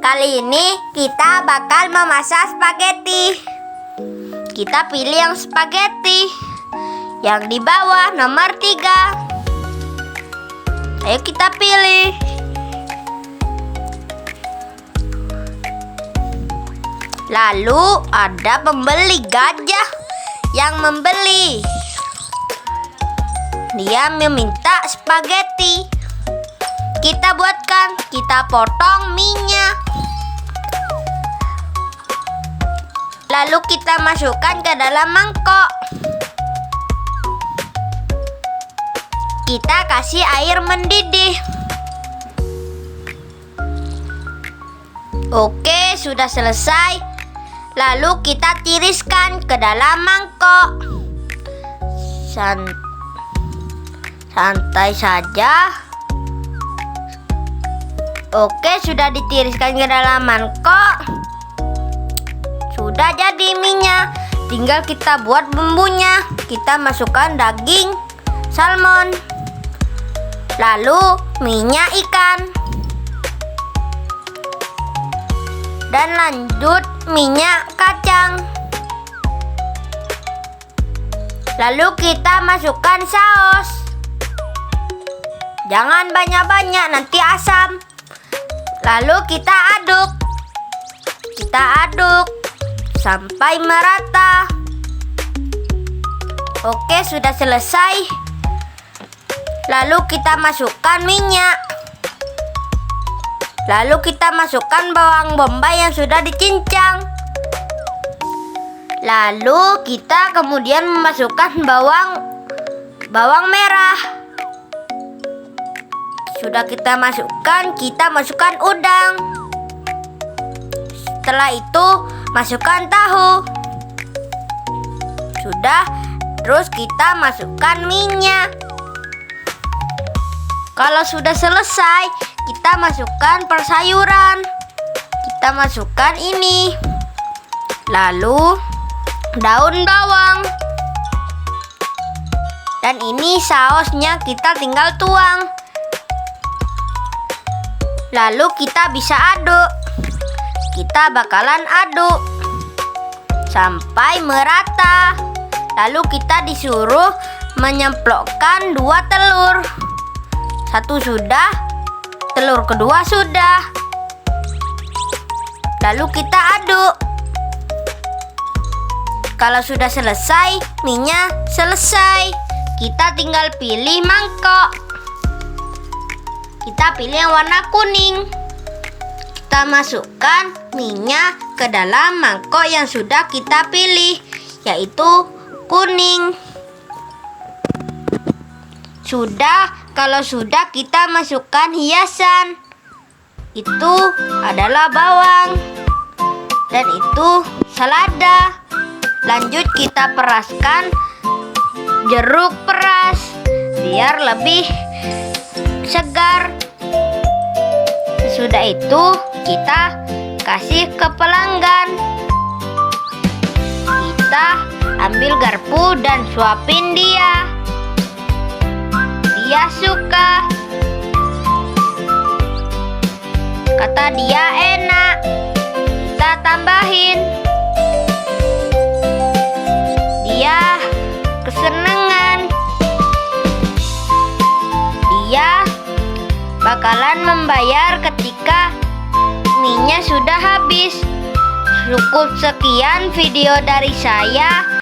Kali ini kita bakal memasak spaghetti. Kita pilih yang spaghetti yang di bawah nomor 3. Ayo kita pilih. Lalu ada pembeli gajah yang membeli. Dia meminta spaghetti. Kita buatkan, kita potong mie-nya. Lalu kita masukkan ke dalam mangkok. Kita kasih air mendidih. Oke, sudah selesai. Lalu kita tiriskan ke dalam mangkok. Santai saja. Oke, sudah ditiriskan ke dalam mangkok. Sudah jadi mie-nya. Tinggal kita buat bumbunya. Kita masukkan daging salmon. Lalu mie-nya ikan. Dan lanjut mie-nya kacang. Lalu kita masukkan saus. Jangan banyak-banyak, nanti asam. Lalu kita aduk. Kita aduk sampai merata. Oke, sudah selesai. Lalu kita masukkan minyak. Lalu kita masukkan bawang bombay yang sudah dicincang. Lalu kita kemudian memasukkan bawang merah. Sudah kita masukkan udang. Setelah itu masukkan tahu. Sudah, terus kita masukkan minyak. Kalau sudah selesai, kita masukkan persayuran. Kita masukkan ini. Lalu daun bawang. Dan ini sausnya kita tinggal tuang. Lalu kita bisa aduk. Kita bakalan aduk sampai merata. Lalu kita disuruh menyemplokkan 2 telur. 1 sudah, telur kedua sudah. Lalu kita aduk. Kalau sudah selesai, mie-nya selesai. Kita tinggal pilih mangkok. Kita pilih yang warna kuning. Kita masukkan mie-nya ke dalam mangkok yang sudah kita pilih, yaitu kuning. Kalau sudah kita masukkan hiasan. Itu adalah bawang. Dan itu selada. Lanjut kita peraskan jeruk peras biar lebih segar. Sesudah itu kita kasih ke pelanggan. Kita ambil garpu dan suapin dia. Dia suka. Kata dia enak. Kita tambahin. Dia kesenangan. Dia bakalan membayar ketika mie-nya sudah habis. Cukup sekian video dari saya.